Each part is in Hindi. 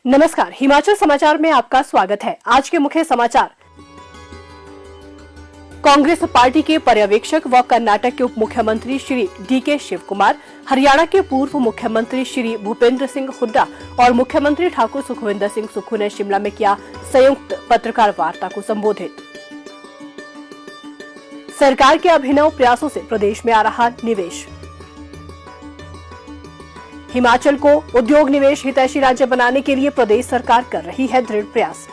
नमस्कार, हिमाचल समाचार में आपका स्वागत है। आज के मुख्य समाचार। कांग्रेस पार्टी के पर्यवेक्षक व कर्नाटक के उप मुख्यमंत्री श्री डीके शिवकुमार, हरियाणा के पूर्व मुख्यमंत्री श्री भूपेंद्र सिंह हुड्डा और मुख्यमंत्री ठाकुर सुखविंदर सिंह सुक्खू ने शिमला में किया संयुक्त पत्रकार वार्ता को संबोधित। सरकार के अभिनव प्रयासों से प्रदेश में आ रहा निवेश। हिमाचल को उद्योग निवेश हितैषी राज्य बनाने के लिए प्रदेश सरकार कर रही है दृढ़ प्रयास।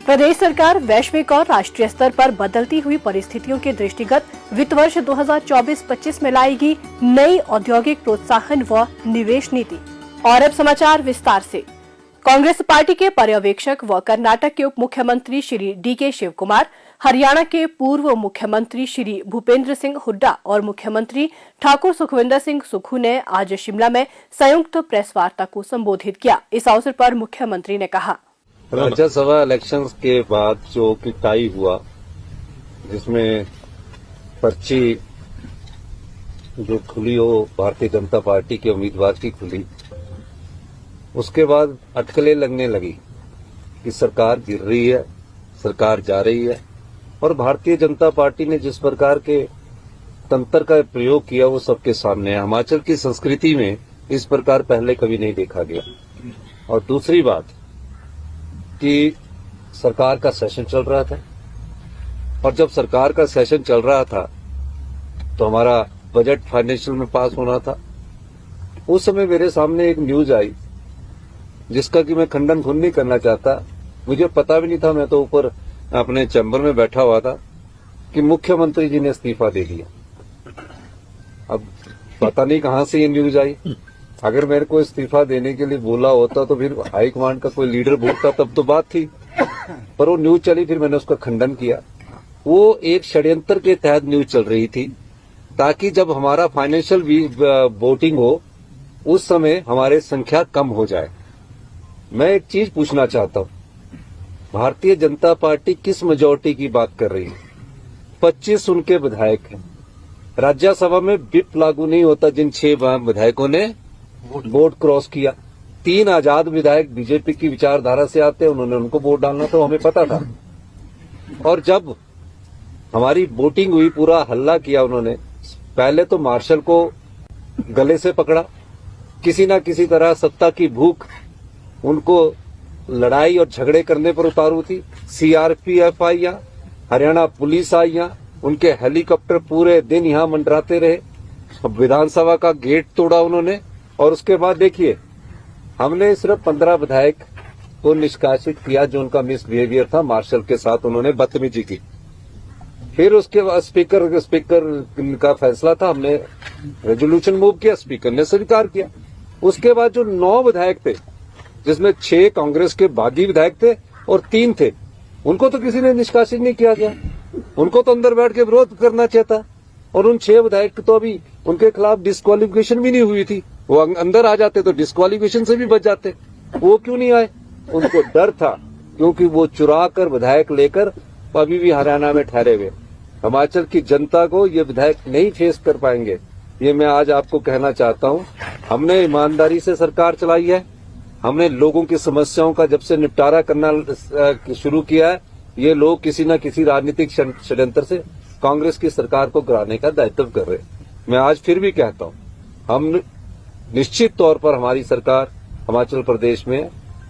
प्रदेश सरकार वैश्विक और राष्ट्रीय स्तर पर बदलती हुई परिस्थितियों के दृष्टिगत वित्त वर्ष 2024-25 में लाएगी नई औद्योगिक प्रोत्साहन व निवेश नीति। और अब समाचार विस्तार से। कांग्रेस पार्टी के पर्यवेक्षक व कर्नाटक के उप मुख्यमंत्री श्री डीके शिवकुमार, हरियाणा के पूर्व मुख्यमंत्री श्री भूपेंद्र सिंह हुड्डा और मुख्यमंत्री ठाकुर सुखविंदर सिंह सुक्खू ने आज शिमला में संयुक्त प्रेस वार्ता को संबोधित किया। इस अवसर पर मुख्यमंत्री ने कहा, राज्यसभा इलेक्शंस के बाद जो टाई हुआ, जिसमें पर्ची जो खुली हो भारतीय जनता पार्टी के उम्मीदवार की खुली, उसके बाद अटकलें लगने लगी कि सरकार गिर रही है, सरकार जा रही है। और भारतीय जनता पार्टी ने जिस प्रकार के तंत्र का प्रयोग किया वो सबके सामने है। हिमाचल की संस्कृति में इस प्रकार पहले कभी नहीं देखा गया। और दूसरी बात कि सरकार का सेशन चल रहा था, और जब सरकार का सेशन चल रहा था तो हमारा बजट फाइनेंशियल में पास होना था। उस समय मेरे सामने एक न्यूज आई जिसका कि मैं खंडन खुद नहीं करना चाहता, मुझे पता भी नहीं था, मैं तो ऊपर अपने चैम्बर में बैठा हुआ था, कि मुख्यमंत्री जी ने इस्तीफा दे दिया। अब पता नहीं कहां से ये न्यूज आई। अगर मेरे को इस्तीफा देने के लिए बोला होता तो फिर हाईकमांड का कोई लीडर बोलता तब तो बात थी, पर वो न्यूज चली, फिर मैंने उसका खंडन किया। वो एक षड्यंत्र के तहत न्यूज चल रही थी ताकि जब हमारा फाइनेंशियल वोटिंग हो उस समय हमारे संख्या कम हो जाए। मैं एक चीज पूछना चाहता हूं, भारतीय जनता पार्टी किस मेजोरिटी की बात कर रही है? 25 उनके विधायक हैं। राज्यसभा में व्हिप लागू नहीं होता जिन 6 विधायकों ने वोट क्रॉस किया। 3 आजाद विधायक बीजेपी की विचारधारा से आते हैं, उन्होंने उनको वोट डालना तो हमें पता था। और जब हमारी वोटिंग हुई, पूरा हल्ला किया उन्होंने। पहले तो मार्शल को गले से पकड़ा, किसी न किसी तरह सत्ता की भूख उनको लड़ाई और झगड़े करने पर उतारू थी। सीआरपीएफ आई यहाँ, हरियाणा पुलिस आई यहाँ, उनके हेलीकॉप्टर पूरे दिन यहाँ मंडराते रहे। विधानसभा का गेट तोड़ा उन्होंने। और उसके बाद देखिए, हमने सिर्फ 15 विधायक को निष्कासित किया जो उनका मिसबिहेवियर था, मार्शल के साथ उन्होंने बदतमीजी की। फिर उसके बाद स्पीकर का फैसला था, हमने रेजोल्यूशन मूव किया, स्पीकर ने स्वीकार किया। उसके बाद जो 9 विधायक थे, जिसमें 6 कांग्रेस के बागी विधायक थे और 3 थे, उनको तो किसी ने निष्कासित नहीं किया गया। उनको तो अंदर बैठ के विरोध करना चाहिए था। और उन 6 विधायक तो अभी उनके खिलाफ डिस्क्वालिफिकेशन भी नहीं हुई थी, वो अंदर आ जाते तो डिस्क्वालिफिकेशन से भी बच जाते। वो क्यों नहीं आए? उनको डर था, क्योंकि वो चुरा कर विधायक लेकर अभी भी हरियाणा में ठहरे हुए। हिमाचल की जनता को ये विधायक नहीं फेस कर पाएंगे, ये मैं आज आपको कहना चाहता हूँ। हमने ईमानदारी से सरकार चलाई है। हमने लोगों की समस्याओं का जब से निपटारा करना शुरू किया है, ये लोग किसी न किसी राजनीतिक षड्यंत्र से कांग्रेस की सरकार को गिराने का दायित्व कर रहे हैं। मैं आज फिर भी कहता हूं, हम निश्चित तौर पर हमारी सरकार हिमाचल प्रदेश में,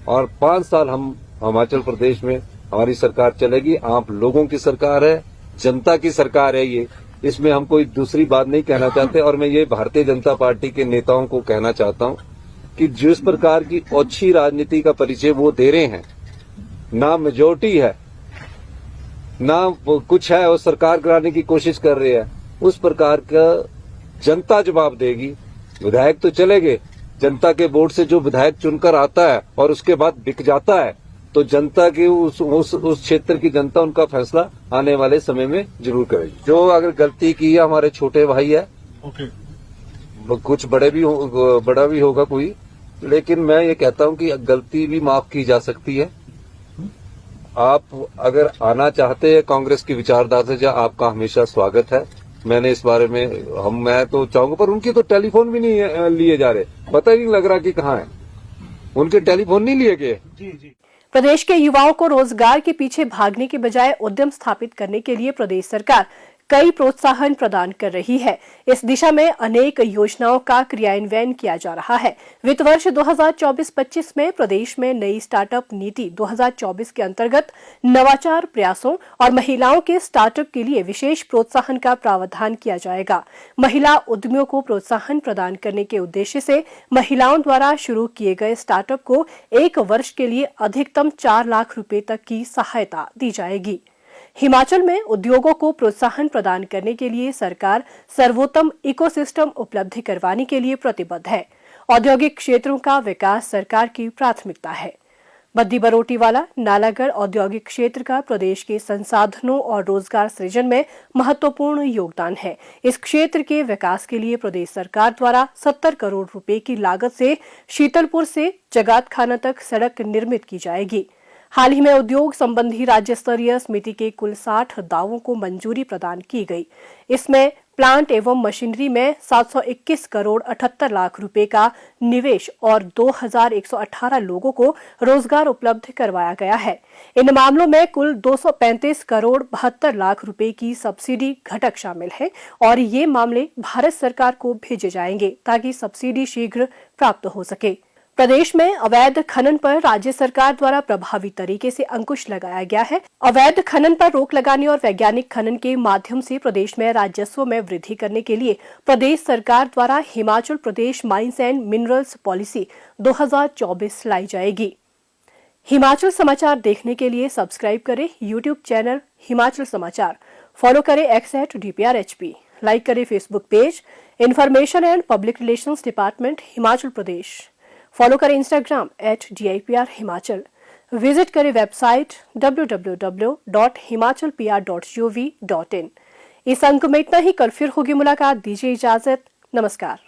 और 5 साल हम हिमाचल प्रदेश में हमारी सरकार चलेगी। आप लोगों की सरकार है, जनता की सरकार है ये, इसमें हम कोई दूसरी बात नहीं कहना चाहते। और मैं ये भारतीय जनता पार्टी के नेताओं को कहना चाहता हूं कि जिस प्रकार की ओछी राजनीति का परिचय वो दे रहे हैं, ना मेजोरिटी है ना कुछ है, वो सरकार गिराने की कोशिश कर रहे हैं, उस प्रकार का जनता जवाब देगी। विधायक तो चले गए, जनता के वोट से जो विधायक चुनकर आता है और उसके बाद बिक जाता है, तो जनता की उस क्षेत्र की जनता उनका फैसला आने वाले समय में जरूर करेगी। जो अगर गलती की है, हमारे छोटे भाई है, कुछ बड़ा भी होगा कोई, लेकिन मैं ये कहता हूं कि गलती भी माफ की जा सकती है। आप अगर आना चाहते हैं कांग्रेस की विचारधारा से, आपका हमेशा स्वागत है। मैंने इस बारे में मैं तो चाहूंगा, पर उनकी तो टेलीफोन भी नहीं लिए जा रहे, पता ही नहीं लग रहा कि कहाँ है। उनके टेलीफोन नहीं लिए गए। प्रदेश के युवाओं को रोजगार के पीछे भागने के बजाय उद्यम स्थापित करने के लिए प्रदेश सरकार कई प्रोत्साहन प्रदान कर रही है। इस दिशा में अनेक योजनाओं का क्रियान्वयन किया जा रहा है। वित्त वर्ष 2024-25 में प्रदेश में नई स्टार्टअप नीति 2024 के अंतर्गत नवाचार प्रयासों और महिलाओं के स्टार्टअप के लिए विशेष प्रोत्साहन का प्रावधान किया जाएगा। महिला उद्यमियों को प्रोत्साहन प्रदान करने के उद्देश्य से महिलाओं द्वारा शुरू किए गए स्टार्टअप को 1 वर्ष के लिए अधिकतम 4 लाख रुपए तक की सहायता दी जाएगी। हिमाचल में उद्योगों को प्रोत्साहन प्रदान करने के लिए सरकार सर्वोत्तम इकोसिस्टम उपलब्ध करवाने के लिए प्रतिबद्ध है। औद्योगिक क्षेत्रों का विकास सरकार की प्राथमिकता है। बद्दी बरोटीवाला नालागढ़ औद्योगिक क्षेत्र का प्रदेश के संसाधनों और रोजगार सृजन में महत्वपूर्ण योगदान है। इस क्षेत्र के विकास के लिए प्रदेश सरकार द्वारा 70 करोड़ रुपए की लागत से शीतलपुर से जगातखाना तक सड़क निर्मित की जाएगी। हाल ही में उद्योग संबंधी राज्य स्तरीय समिति के कुल 60 दावों को मंजूरी प्रदान की गई। इसमें प्लांट एवं मशीनरी में 721 करोड़ 78 लाख रुपए का निवेश और 2118 लोगों को रोजगार उपलब्ध करवाया गया है। इन मामलों में कुल 235 करोड़ 72 लाख रुपए की सब्सिडी घटक शामिल है और ये मामले भारत सरकार को भेजे जाएंगे ताकि सब्सिडी शीघ्र प्राप्त हो सके। प्रदेश में अवैध खनन पर राज्य सरकार द्वारा प्रभावी तरीके से अंकुश लगाया गया है। अवैध खनन पर रोक लगाने और वैज्ञानिक खनन के माध्यम से प्रदेश में राजस्व में वृद्धि करने के लिए प्रदेश सरकार द्वारा Himachal Pradesh mines and minerals policy 2024 लाई जाएगी। हिमाचल समाचार देखने के लिए सब्सक्राइब करें यूट्यूब चैनल हिमाचल समाचार, फॉलो करें @DPRHP, लाइक करें Facebook page information and public relations department Himachal Pradesh, follow करें इंस्टाग्राम @DIPR हिमाचल, विजिट करें वेबसाइट www.himachalpr.gov.in। इस अंक में इतना ही। कल फिर होगी मुलाकात। दीजिए इजाजत। नमस्कार।